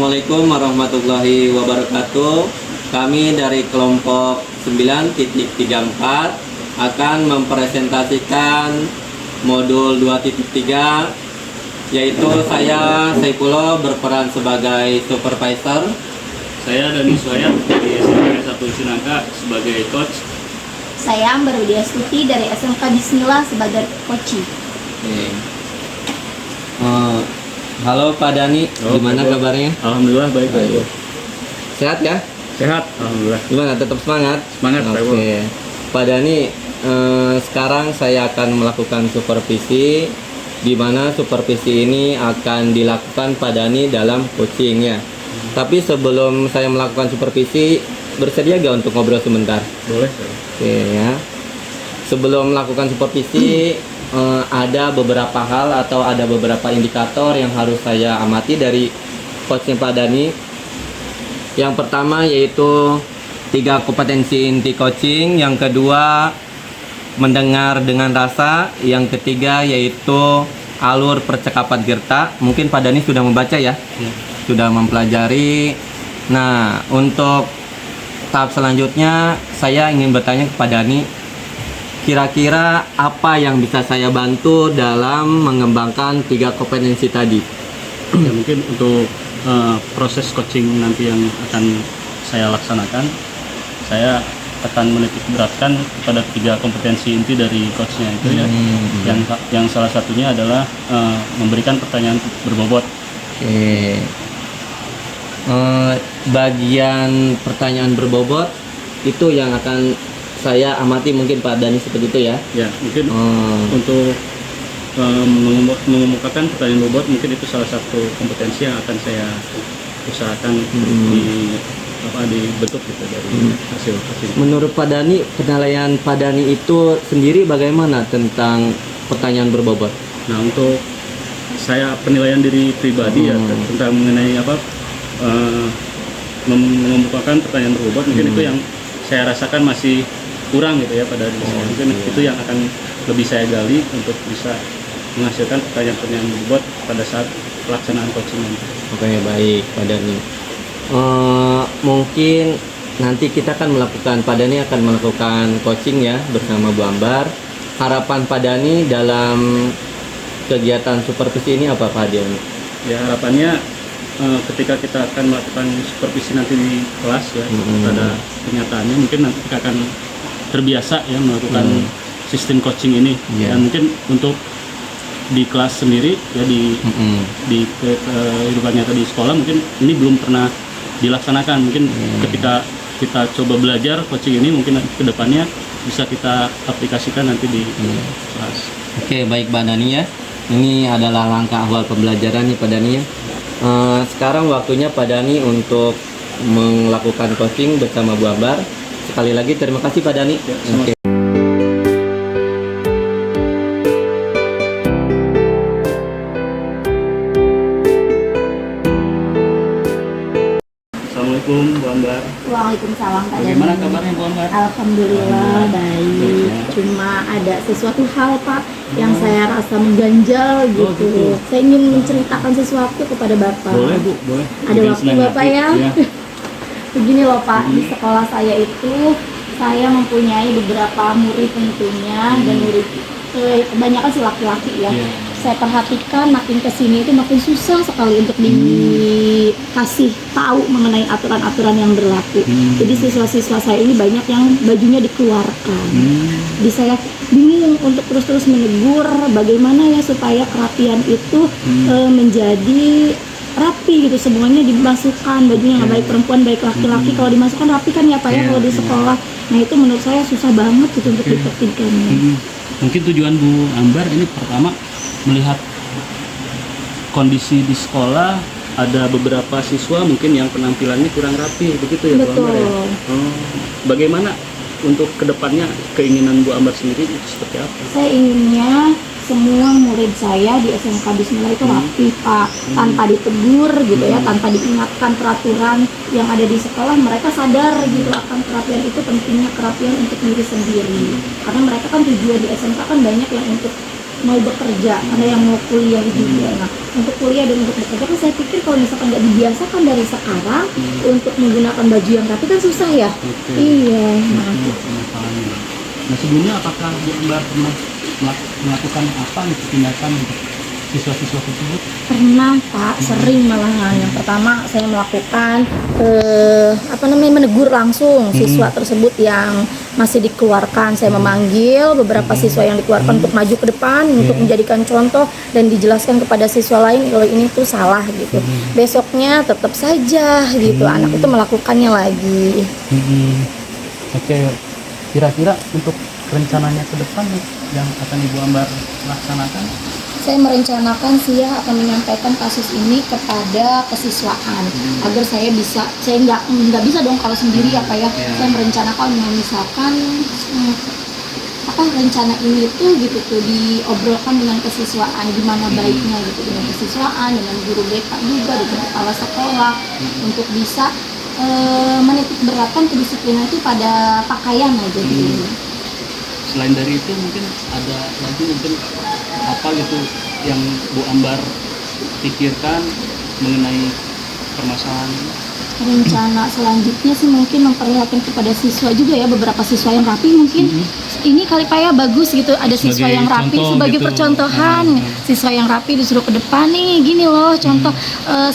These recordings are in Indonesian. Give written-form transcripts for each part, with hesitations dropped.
Assalamualaikum warahmatullahi wabarakatuh. Kami dari kelompok 9.34 akan mempresentasikan modul 2.3, yaitu saya Saifullah berperan sebagai supervisor. Saya Dani Suhayan dari SMP 1 Cinangka sebagai coach. Saya Amber Widya Stuti dari SMK Bismillah sebagai coach. Halo Pak Dani, gimana kabarnya? Alhamdulillah baik. Sehat ya? Sehat, alhamdulillah. Gimana? Tetap semangat? Semangat, Pak. Oke. Pak Dani, sekarang saya akan melakukan supervisi, di mana supervisi ini akan dilakukan Pak Dani dalam coachingnya. Tapi sebelum saya melakukan supervisi, bersedia gak untuk ngobrol sebentar? Boleh. Oke ya. Sebelum melakukan supervisi, ada beberapa hal atau ada beberapa indikator yang harus saya amati dari coachnya Pak Dani. Yang pertama yaitu 3 kompetensi inti coaching. Yang kedua, mendengar dengan rasa. Yang ketiga yaitu alur percakapan Tirta. Mungkin Pak Dani sudah membaca ya? Sudah mempelajari. Nah, untuk tahap selanjutnya saya ingin bertanya kepada Dani, kira-kira apa yang bisa saya bantu dalam mengembangkan 3 kompetensi tadi? Ya, mungkin untuk proses coaching nanti yang akan saya laksanakan, saya akan menitik beratkan kepada 3 kompetensi inti dari coachnya itu ya. Yang salah satunya adalah memberikan pertanyaan berbobot. Oke. Bagian pertanyaan berbobot itu yang akan saya amati mungkin Pak Dani seperti itu ya. Ya, mungkin untuk mengemukakan pertanyaan bobot, mungkin itu salah satu kompetensi yang akan saya usahakan dibentuk gitu dari hasil. Menurut Pak Dani, penilaian Pak Dani itu sendiri bagaimana tentang pertanyaan berbobot? Nah, untuk saya penilaian diri pribadi ya tentang mengenai mengemukakan pertanyaan berbobot, mungkin itu yang saya rasakan masih kurang gitu ya pada diri saya. Mungkin itu yang akan lebih saya gali untuk bisa menghasilkan pertanyaan-pertanyaan berbobot pada saat pelaksanaan coaching nanti. Oke, baik Pak Dani. Mungkin nanti kita akan melakukan, Pak Dani akan melakukan coaching ya bersama Bu Ambar. Harapan Pak Dani dalam kegiatan supervisi ini apa Pak Dani? Ya, harapannya ketika kita akan melakukan supervisi nanti di kelas ya, pada kenyataannya mungkin nanti kita akan terbiasa ya melakukan sistem coaching ini. Dan mungkin untuk di kelas sendiri ya di kehidupan nyata di sekolah mungkin ini belum pernah dilaksanakan. Mungkin ketika kita coba belajar coaching ini, mungkin kedepannya bisa kita aplikasikan nanti di kelas. Oke, baik Pak Dani ya. Ini adalah langkah awal pembelajaran nih Pak Dani ya. Sekarang waktunya Pak Dani untuk melakukan coaching bersama Bu Ambar. Sekali lagi terima kasih Pak Dani. Ya, Assalamualaikum Bu Ambar. Waalaikumsalam Pak Dani. Bagaimana kabarnya Bu Ambar? Alhamdulillah baik. Cuma ada sesuatu hal Pak yang saya rasa mengganjal gitu. Saya ingin menceritakan sesuatu kepada Bapak. Boleh Bu, boleh. Ada waktu Bapak ya? Begini loh Pak, di sekolah saya itu saya mempunyai beberapa murid tentunya, dan murid kebanyakan sih laki-laki ya. Saya perhatikan makin kesini itu makin susah sekali untuk dikasih tahu mengenai aturan-aturan yang berlaku. Jadi siswa-siswa saya ini banyak yang bajunya dikeluarkan. Jadi saya bingung untuk terus-terus menegur bagaimana ya supaya kerapian itu menjadi rapi gitu, semuanya dimasukkan, bajunya nggak baik perempuan baik laki-laki, kalau dimasukkan rapi kan ya Pak ya kalau di sekolah. Nah itu menurut saya susah banget gitu untuk ditertibkannya. Mungkin tujuan Bu Ambar ini pertama melihat kondisi di sekolah, ada beberapa siswa mungkin yang penampilannya kurang rapi, begitu ya Bu Ambar ya? Bagaimana untuk kedepannya keinginan Bu Ambar sendiri itu seperti apa? Saya inginnya semua murid saya di SMK Bismillah itu rapi Pak, tanpa ditegur gitu ya, tanpa diingatkan peraturan yang ada di sekolah, mereka sadar gitu akan kerapian itu pentingnya, kerapian untuk diri sendiri. Karena mereka kan tujuan di SMK kan banyak yang untuk mau bekerja, ada yang mau kuliah juga. Nah, untuk kuliah dan untuk bekerja kan saya pikir kalau misalkan nggak dibiasakan dari sekarang untuk menggunakan baju yang rapi kan susah ya. Oke. Iya. Nah, Nah sebelumnya apakah Bu Ambar pernah melakukan apa gitu tindakan untuk siswa-siswa tersebut? pernah Pak, sering malahan. Yang pertama saya melakukan menegur langsung siswa tersebut yang masih dikeluarkan. Saya memanggil beberapa siswa yang dikeluarkan untuk maju ke depan untuk menjadikan contoh dan dijelaskan kepada siswa lain kalau ini tuh salah gitu. Besoknya tetap saja gitu anak itu melakukannya lagi. Oke, kira-kira untuk rencananya ke depan yang akan Ibu Ambar laksanakan? Saya merencanakan saya akan menyampaikan kasus ini kepada kesiswaan agar saya nggak bisa dong kalau sendiri apa ya. Saya merencanakan misalkan rencana ini tuh gitu tuh diobrolkan dengan kesiswaan gimana baiknya gitu dengan kesiswaan, dengan guru BK juga, dengan kepala sekolah untuk bisa menitik beratkan kedisiplinan itu pada pakaian aja gitu. Selain dari itu mungkin ada lagi mungkin apa gitu yang Bu Ambar pikirkan mengenai permasalahan ini? Rencana selanjutnya sih mungkin memperlihatkan kepada siswa juga ya, beberapa siswa yang rapi mungkin ini kali Pak ya bagus gitu, ada siswa Sebagai yang rapi contoh sebagai gitu. percontohan. Siswa yang rapi disuruh ke depan nih, gini loh contoh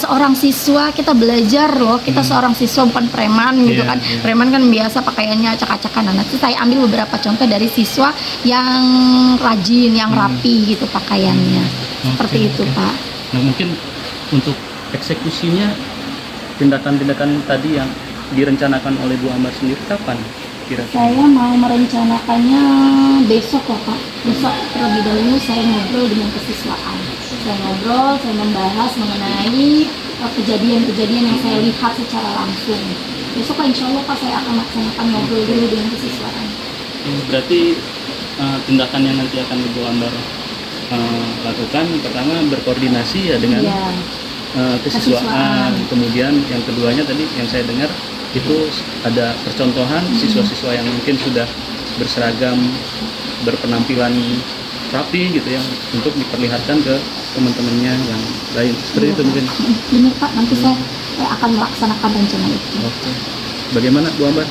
seorang siswa kita belajar loh, kita seorang siswa bukan preman gitu kan. Preman kan biasa pakaiannya acak-acakan. Nah, nanti saya ambil beberapa contoh dari siswa yang rajin, yang rapi gitu pakaiannya. Seperti itu Pak. Nah mungkin untuk eksekusinya tindakan-tindakan tadi yang direncanakan oleh Bu Ambar sendiri kapan kira-kira? Saya mau merencanakannya besok ya Pak. Besok terlebih dahulu saya ngobrol dengan kesiswaan. Saya ngobrol, saya membahas mengenai kejadian-kejadian yang saya lihat secara langsung. Besok insya Allah Pak saya akan laksanakan ngobrol dulu dengan kesiswaan. Berarti tindakan yang nanti akan Ibu Ambar lakukan pertama berkoordinasi ya dengan kesiswaan. Kemudian yang keduanya tadi yang saya dengar itu ada percontohan siswa-siswa yang mungkin sudah berseragam, berpenampilan rapi gitu ya, untuk diperlihatkan ke teman-temannya yang lain. Seperti itu mungkin. Benar Pak, nanti saya akan melaksanakan rencana itu. Oke. Bagaimana Bu Ambar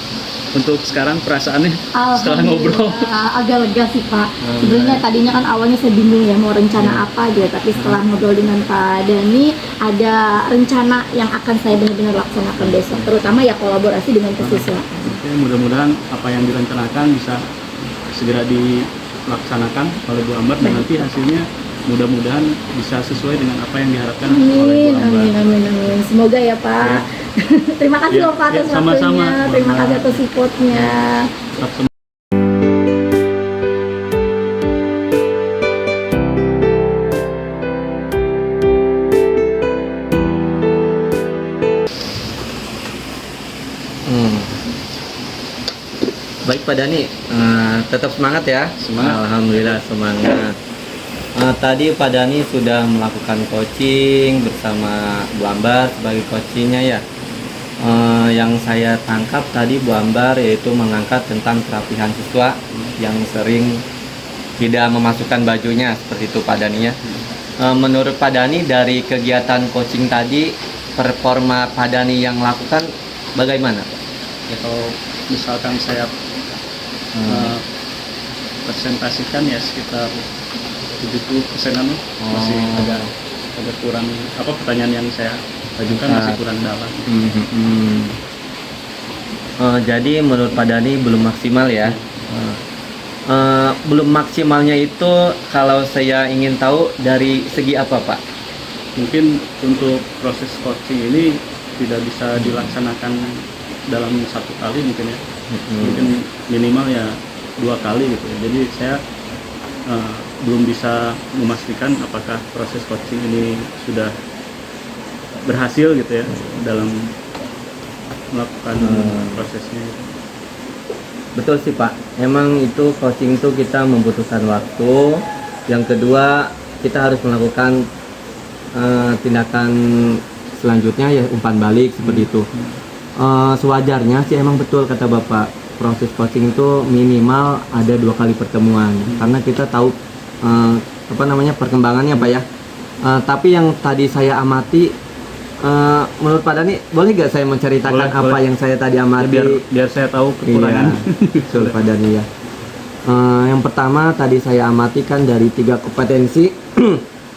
untuk sekarang perasaannya setelah ngobrol? Agak lega sih Pak. Sebenarnya tadinya kan awalnya saya bingung ya mau rencana apa aja, tapi setelah ngobrol dengan Pak Dhani ada rencana yang akan saya benar-benar laksanakan besok, terutama ya kolaborasi dengan kesiswaan. Oke, mudah-mudahan apa yang direncanakan bisa segera dilaksanakan oleh Bu Ambar dan nanti hasilnya mudah-mudahan bisa sesuai dengan apa yang diharapkan oleh Bu Ambar. Amin. Semoga ya Pak. Terima kasih loh Pak atas sama-sama. waktunya. Terima kasih atas supportnya. Tetap semangat. Baik Pak Dhani, tetap semangat ya. Semangat. Alhamdulillah semangat. Tadi Pak Dhani sudah melakukan coaching bersama Bu Ambar sebagai coachingnya ya. Yang saya tangkap tadi Bu Ambar yaitu mengangkat tentang kerapihan siswa yang sering tidak memasukkan bajunya, seperti itu Pak Dhani ya. Menurut Pak Dhani dari kegiatan coaching tadi, performa Pak Dhani yang lakukan bagaimana Pak? Ya, kalau misalkan saya presentasikan ya sekitar 70%-an masih agak kurang, apa pertanyaan yang saya ajukan masih kurang dalam. Jadi menurut Pak Dhani belum maksimal ya. Belum maksimalnya itu kalau saya ingin tahu dari segi apa Pak? Mungkin untuk proses coaching ini tidak bisa dilaksanakan dalam satu kali mungkin ya. Mungkin minimal ya 2 kali gitu ya. Jadi saya belum bisa memastikan apakah proses coaching ini sudah berhasil gitu ya dalam melakukan prosesnya gitu. Betul sih Pak, emang itu coaching itu kita membutuhkan waktu. Yang kedua kita harus melakukan tindakan selanjutnya ya umpan balik seperti itu. Sewajarnya sih emang betul kata Bapak, proses coaching itu minimal ada 2 kali pertemuan karena kita tahu apa namanya perkembangannya Pak ya. Tapi yang tadi saya amati, menurut Pak Dani, boleh gak saya menceritakan apa Boleh. yang saya tadi amati? Biar saya tahu kekurangan. Iya, betul Pak Dani ya. Yang pertama tadi saya amati kan dari 3 kompetensi.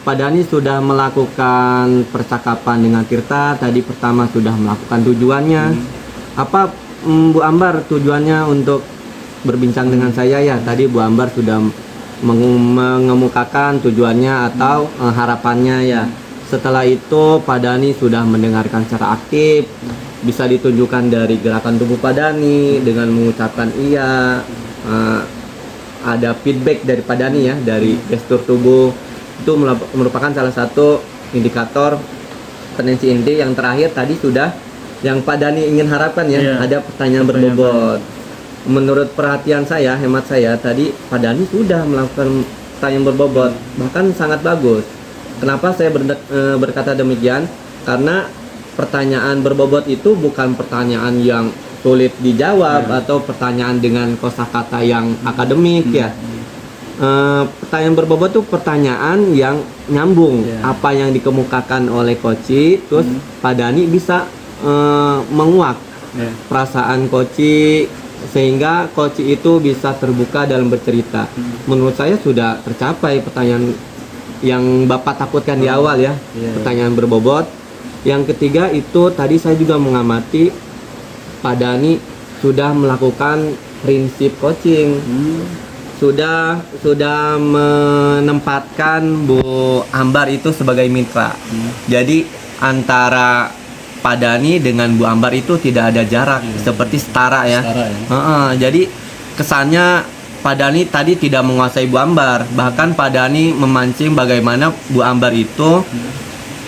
Pak Dani sudah melakukan percakapan dengan Tirta. Tadi pertama sudah melakukan tujuannya. Apa Bu Ambar tujuannya untuk berbincang dengan saya ya? Tadi Bu Ambar sudah mengemukakan tujuannya atau harapannya ya. Setelah itu Pak Dani sudah mendengarkan secara aktif. Bisa ditunjukkan dari gerakan tubuh Pak Dani dengan mengucapkan iya. Ada feedback dari Pak Dani ya, dari gestur tubuh. Itu merupakan salah satu indikator potensi inti. Yang terakhir tadi sudah yang Pak Dani ingin harapkan ya, Iya. ada pertanyaan berbobot. Menurut perhatian saya, hemat saya, tadi Pak Dani sudah melakukan pertanyaan berbobot, bahkan sangat bagus. Kenapa saya berkata demikian? Karena pertanyaan berbobot itu bukan pertanyaan yang sulit dijawab atau pertanyaan dengan kosakata yang akademik ya. Pertanyaan berbobot itu pertanyaan yang nyambung apa yang dikemukakan oleh Koci, terus Pak Dani bisa menguak perasaan Koci sehingga Koci itu bisa terbuka dalam bercerita. Menurut saya sudah tercapai pertanyaan yang Bapak takutkan di awal ya, pertanyaan berbobot. Yang ketiga itu tadi saya juga mengamati Pak Dani sudah melakukan prinsip coaching. Sudah menempatkan Bu Ambar itu sebagai mitra. Jadi antara Pak Dani dengan Bu Ambar itu tidak ada jarak, seperti setara ya. Jadi kesannya Pak Dani tadi tidak menguasai Bu Ambar, bahkan Pak Dani memancing bagaimana Bu Ambar itu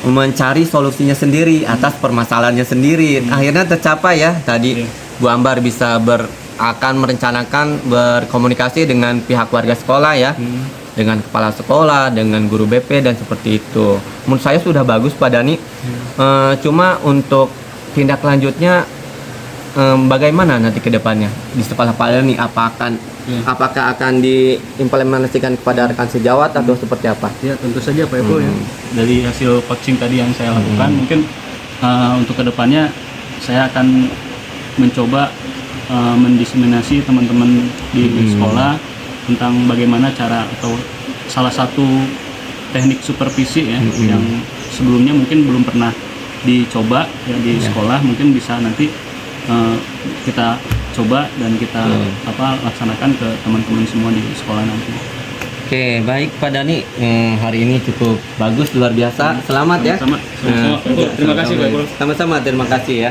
mencari solusinya sendiri atas permasalahannya sendiri. Akhirnya tercapai ya tadi Bu Ambar bisa akan merencanakan berkomunikasi dengan pihak warga sekolah ya, dengan kepala sekolah, dengan guru BP dan seperti itu. Menurut saya sudah bagus Pak Dani. Cuma untuk tindak lanjutnya bagaimana nanti ke depannya di sekolah Pak Dani? Apakah akan diimplementasikan kepada rekan sejawat atau seperti apa? Ya tentu saja Pak Eko ya. Dari hasil coaching tadi yang saya lakukan, mungkin untuk kedepannya saya akan mencoba mendiseminasi teman-teman di sekolah tentang bagaimana cara atau salah satu teknik supervisi ya yang sebelumnya mungkin belum pernah dicoba ya di sekolah. Mungkin bisa nanti kita coba dan kita laksanakan ke teman-teman semua di sekolah nanti. Oke, baik Pak Dani, hari ini cukup bagus, luar biasa. Selamat ya. Sama-sama. Terima kasih Pak Eko. Sama-sama, terima kasih ya.